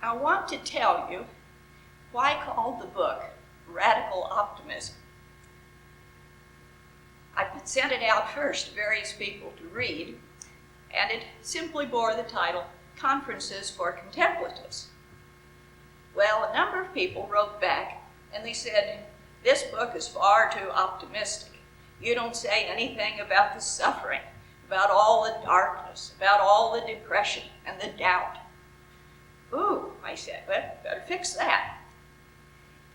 I want to tell you why I called the book Radical Optimism. I sent it out first to various people to read, and it simply bore the title Conferences for Contemplatives. Well, a number of people wrote back and they said, this book is far too optimistic. You don't say anything about the suffering, about all the darkness, about all the depression and the doubt. Ooh, I said, well, better fix that.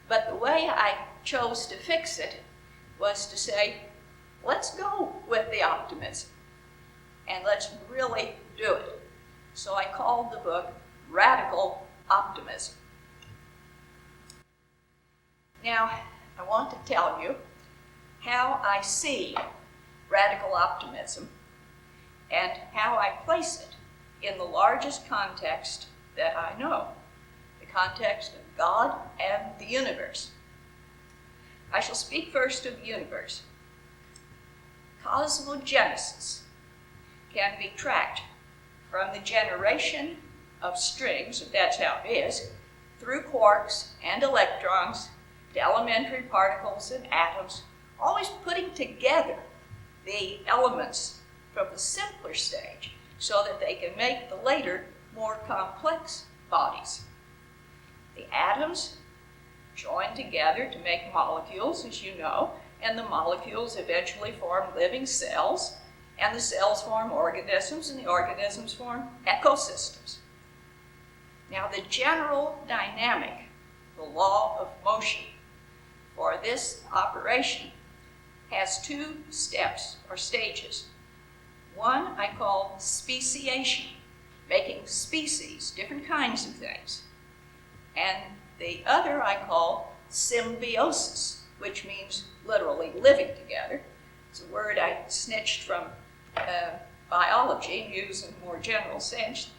But the way I chose to fix it was to say, let's go with the optimism and let's really do it. So I called the book Radical Optimism. Now, I want to tell you how I see radical optimism and how I place it in the largest context that I know, the context of God and the universe. I shall speak first of the universe. Cosmogenesis can be tracked from the generation of strings, if that's how it is, through quarks and electrons to elementary particles and atoms, always putting together the elements from the simpler stage so that they can make the later, more complex bodies. The atoms join together to make molecules, as you know, and the molecules eventually form living cells, and the cells form organisms, and the organisms form ecosystems. Now, the general dynamic, the law of motion, for this operation has two steps or stages. One I call speciation, making species, different kinds of things. And the other I call symbiosis, which means literally living together. It's a word I snitched from biology and use in a more general sense.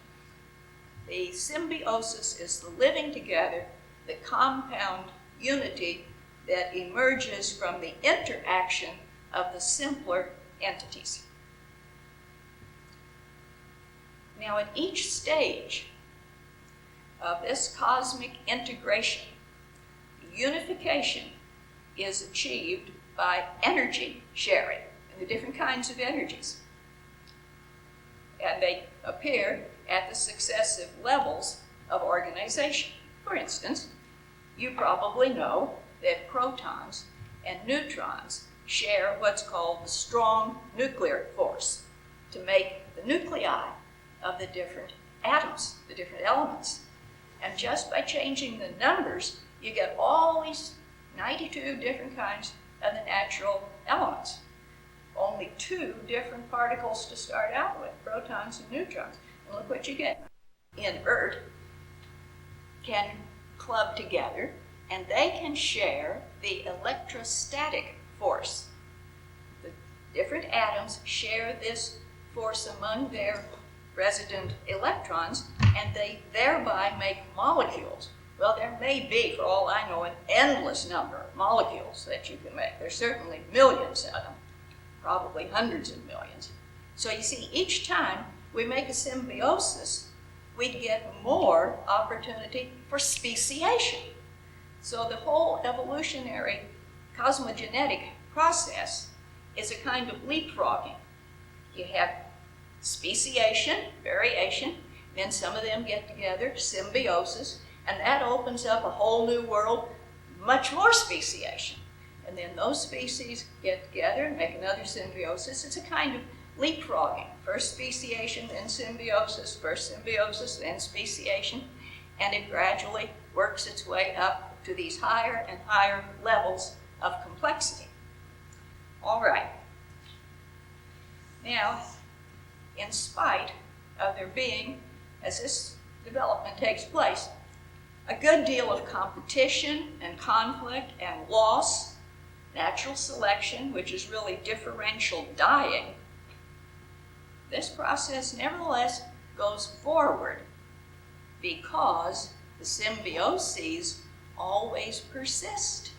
The symbiosis is the living together, the compound unity that emerges from the interaction of the simpler entities. Now, at each stage of this cosmic integration, unification is achieved by energy sharing and the different kinds of energies. And they appear at the successive levels of organization. For instance, you probably know that protons and neutrons share what's called the strong nuclear force to make the nuclei of the different atoms, the different elements. And just by changing the numbers, you get all these 92 different kinds of the natural elements. Only two different particles to start out with, protons and neutrons. And look what you get. Inert can club together, and they can share the electrostatic force. The different atoms share this force among their resident electrons, and they thereby make molecules. Well, there may be, for all I know, an endless number of molecules that you can make. There's certainly millions of them, probably hundreds of millions. So you see, each time we make a symbiosis, we get more opportunity for speciation. So the whole evolutionary cosmogenetic process is a kind of leapfrogging. You have speciation, variation, then some of them get together, symbiosis, and that opens up a whole new world, much more speciation. And then those species get together and make another symbiosis. It's a kind of leapfrogging. First speciation, then symbiosis, first symbiosis, then speciation, and it gradually works its way up to these higher and higher levels of complexity. All right. Now, in spite of there being, as this development takes place, a good deal of competition and conflict and loss, natural selection, which is really differential dying, this process nevertheless goes forward because the symbioses always persist.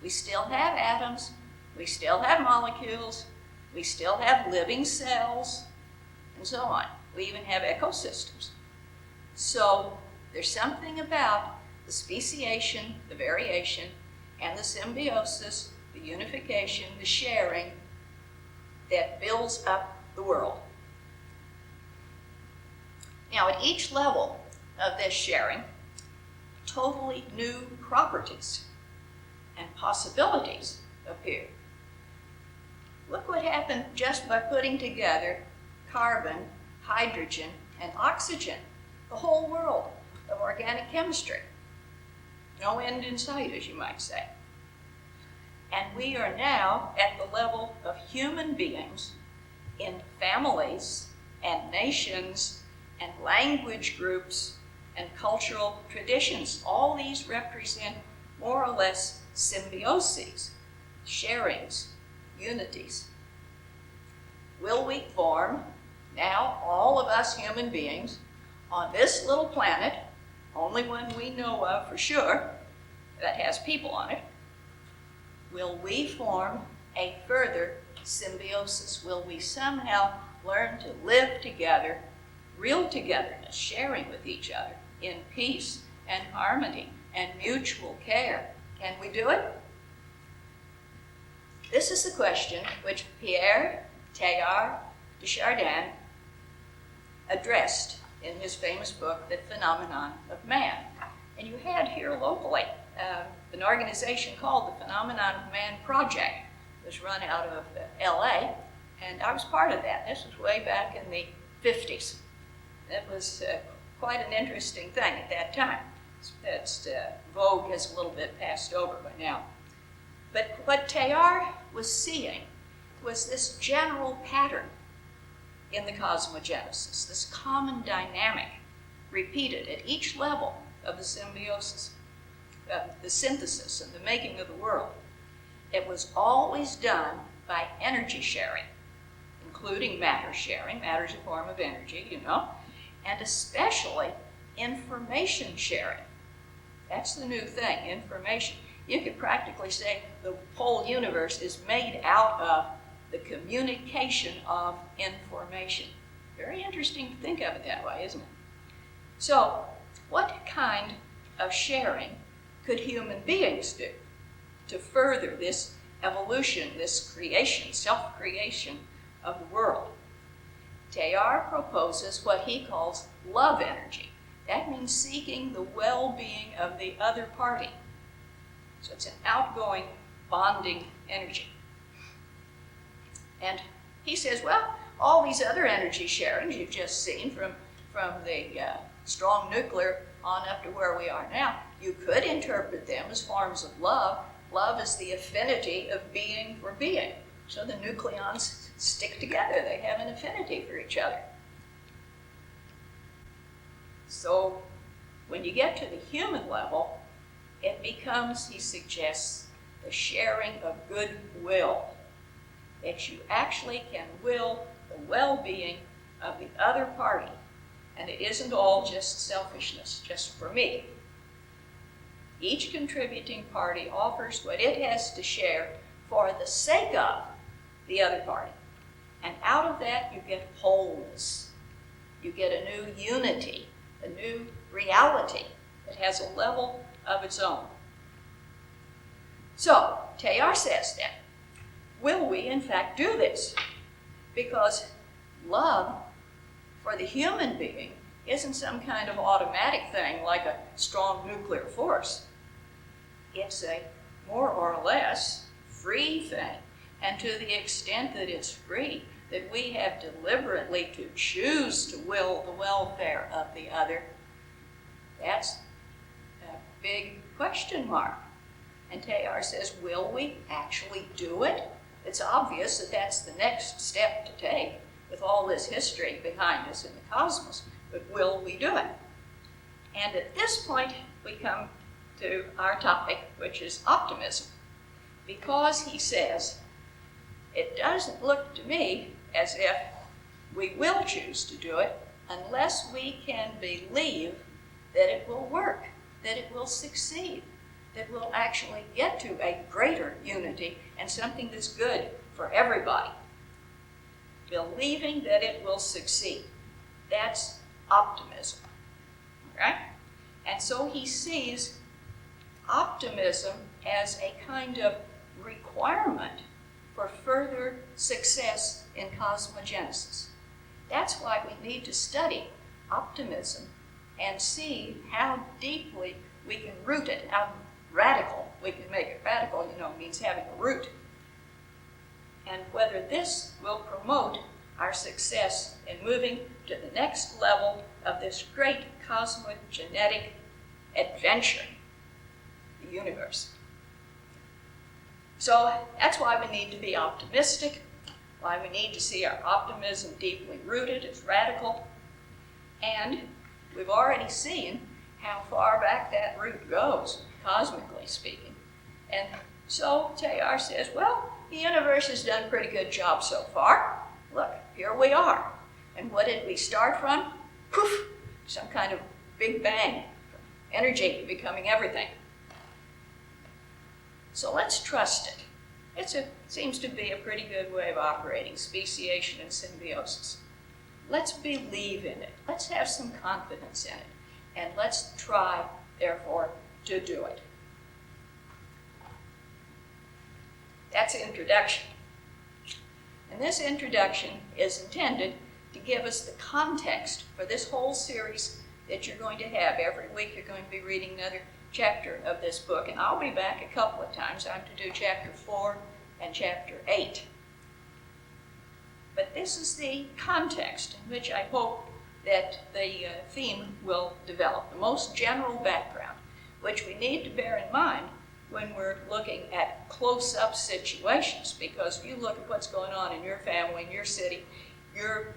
We still have atoms, we still have molecules, we still have living cells, and so on. We even have ecosystems. So There's something about the speciation, the variation, and the symbiosis, the unification, the sharing, that builds up the world. Now, at each level of this sharing, totally new properties and possibilities appear. Look what happened just by putting together carbon, hydrogen, and oxygen, the whole world of organic chemistry. No end in sight, as you might say. And we are now at the level of human beings in families and nations and language groups and cultural traditions. All these represent more or less symbioses, sharings, unities. Will we form, now all of us human beings, on this little planet, only one we know of for sure that has people on it, will we form a further symbiosis? Will we somehow learn to live together, real togetherness, sharing with each other in peace and harmony and mutual care? Can we do it? This is the question which Pierre Teilhard de Chardin addressed in his famous book, The Phenomenon of Man. And you had here locally an organization called the Phenomenon of Man Project. It was run out of LA, and I was part of that. This was way back in the 50s. It was quite an interesting thing at that time. Its vogue has a little bit passed over by now. But what Teilhard was seeing was this general pattern in the cosmogenesis, this common dynamic repeated at each level of the symbiosis, the synthesis and the making of the world. It was always done by energy sharing, including matter sharing. Matter is a form of energy, you know, and especially information sharing. That's the new thing, information. You could practically say the whole universe is made out of the communication of information. Very interesting to think of it that way, isn't it? So, what kind of sharing could human beings do to further this evolution, this creation, self-creation of the world? Teilhard proposes what he calls love energy. That means seeking the well-being of the other party. So it's an outgoing, bonding energy. And he says, well, all these other energy sharings you've just seen from the strong nuclear on up to where we are now, you could interpret them as forms of love. Love is the affinity of being for being. So the nucleons stick together. They have an affinity for each other. So when you get to the human level, it becomes, he suggests, the sharing of goodwill. That you actually can will the well-being of the other party. And it isn't all just selfishness, just for me. Each contributing party offers what it has to share for the sake of the other party. And out of that, you get wholeness. You get a new unity, a new reality that has a level of its own. So, Teilhard says then, will we in fact do this? Because love for the human being isn't some kind of automatic thing like a strong nuclear force. It's a more or less free thing. And to the extent that it's free, that we have deliberately to choose to will the welfare of the other, that's a big question mark. And Teilhard says, will we actually do it? It's obvious that that's the next step to take with all this history behind us in the cosmos, but will we do it? And at this point, we come to our topic, which is optimism. Because he says, it doesn't look to me as if we will choose to do it unless we can believe that it will work, that it will succeed, that we'll actually get to a greater unity and something that's good for everybody. Believing that it will succeed. That's optimism. Right? And so he sees optimism as a kind of requirement for further success in cosmogenesis. That's why we need to study optimism and see how deeply we can root it, how radical we can make it. Radical, means having a root. And whether this will promote our success in moving to the next level of this great cosmogenetic adventure, the universe. So that's why we need to be optimistic, why we need to see our optimism deeply rooted, it's radical, and we've already seen how far back that root goes, cosmically speaking. And so Teilhard says, well, the universe has done a pretty good job so far. Look, here we are. And what did we start from? Poof, some kind of big bang, energy becoming everything. So let's trust it. It seems to be a pretty good way of operating, speciation and symbiosis. Let's believe in it. Let's have some confidence in it. And let's try, therefore, to do it. That's the introduction. And this introduction is intended to give us the context for this whole series that you're going to have. Every week you're going to be reading another chapter of this book, and I'll be back a couple of times. I'm to do chapter 4 and chapter 8. But this is the context in which I hope that the theme will develop, the most general background, which we need to bear in mind when we're looking at close-up situations, because if you look at what's going on in your family, in your city, your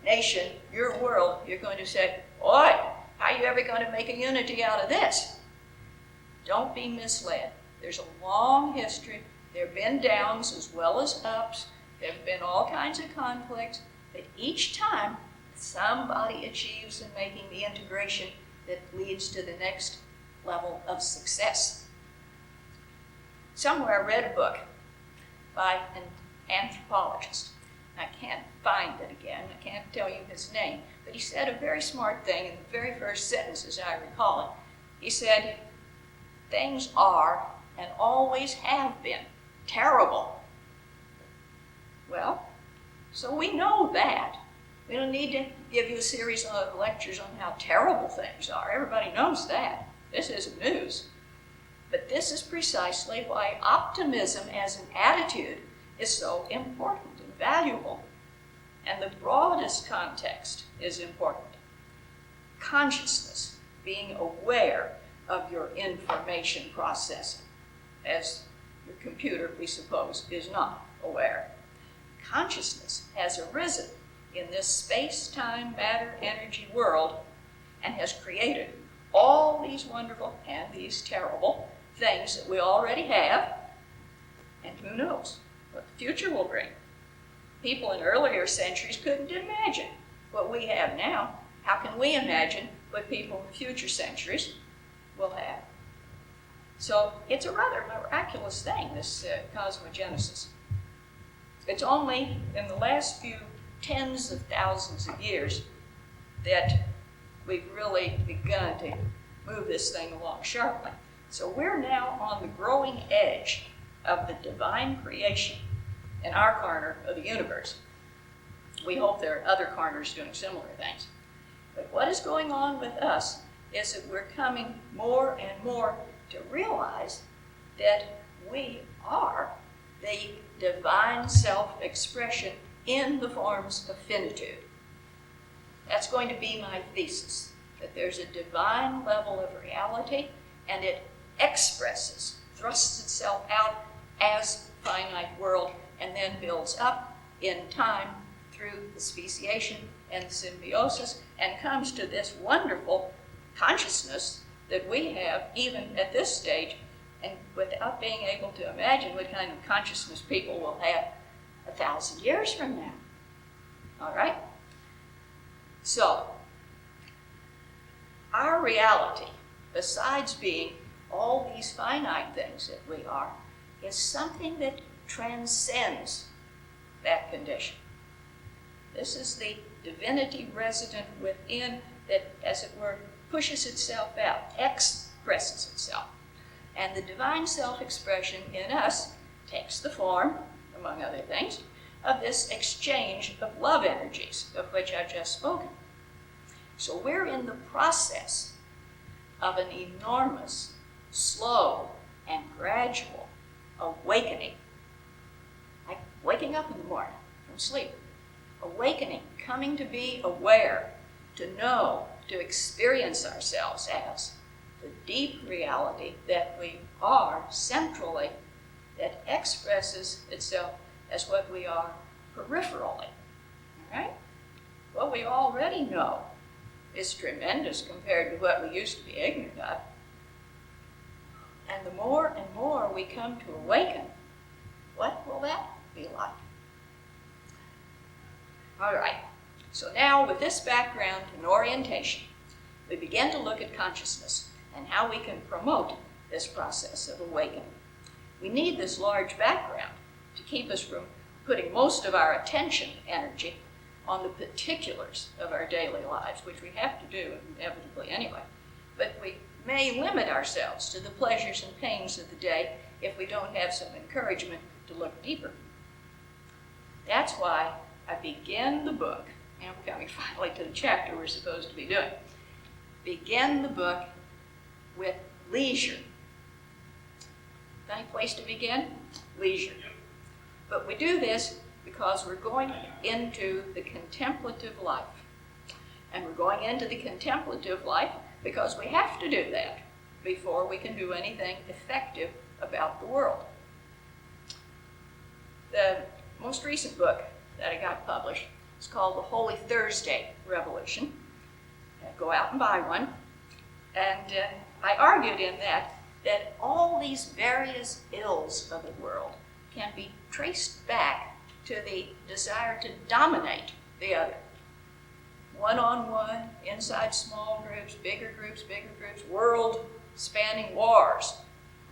nation, your world, you're going to say, "Oi, how are you ever going to make a unity out of this?" Don't be misled. There's a long history. There have been downs as well as ups. There have been all kinds of conflicts, but each time somebody achieves in making the integration that leads to the next level of success. Somewhere I read a book by an anthropologist. I can't find it again. I can't tell you his name, but he said a very smart thing in the very first sentence, as I recall it. He said, "Things are and always have been terrible." Well, so we know that. We don't need to give you a series of lectures on how terrible things are. Everybody knows that. This isn't news. But this is precisely why optimism as an attitude is so important and valuable. And the broadest context is important. Consciousness, being aware of your information processing, as your computer, we suppose, is not aware. Consciousness has arisen in this space-time, matter-energy world and has created all these wonderful and these terrible things that we already have, and who knows what the future will bring. People in earlier centuries couldn't imagine what we have now. How can we imagine what people in future centuries will have? So it's a rather miraculous thing, this cosmogenesis. It's only in the last few tens of thousands of years that we've really begun to move this thing along sharply. So we're now on the growing edge of the divine creation in our corner of the universe. We hope there are other corners doing similar things. But what is going on with us is that we're coming more and more to realize that we are the divine self-expression in the forms of finitude. That's going to be my thesis, that there's a divine level of reality and it expresses, thrusts itself out as finite world and then builds up in time through the speciation and symbiosis and comes to this wonderful consciousness that we have even at this stage, and without being able to imagine what kind of consciousness people will have 1,000 years from now. All right? So, our reality, besides being all these finite things that we are, is something that transcends that condition. This is the divinity resident within that, as it were, pushes itself out, expresses itself. And the divine self-expression in us takes the form, among other things, of this exchange of love energies, of which I've just spoken. So we're in the process of an enormous, slow, and gradual awakening. Like waking up in the morning from sleep. Awakening, coming to be aware, to know, to experience ourselves as the deep reality that we are centrally, that expresses itself as what we are peripherally. All right? What we already know is tremendous compared to what we used to be ignorant of. And the more and more we come to awaken, what will that be like? All right, so now with this background and orientation, we begin to look at consciousness and how we can promote this process of awakening. We need this large background to keep us from putting most of our attention energy on the particulars of our daily lives, which we have to do inevitably anyway. But we may limit ourselves to the pleasures and pains of the day if we don't have some encouragement to look deeper. That's why I begin the book, and we're coming finally to the chapter we're supposed to be doing. Begin the book with leisure. Any place to begin? Leisure. But we do this because we're going into the contemplative life. And we're going into the contemplative life because we have to do that before we can do anything effective about the world. The most recent book that I got published is called The Holy Thursday Revolution. Go out and buy one. And I argued in that all these various ills of the world can be traced back to the desire to dominate the other. One-on-one, inside small groups, bigger groups, world-spanning wars.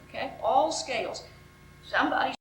Okay? All scales. Somebody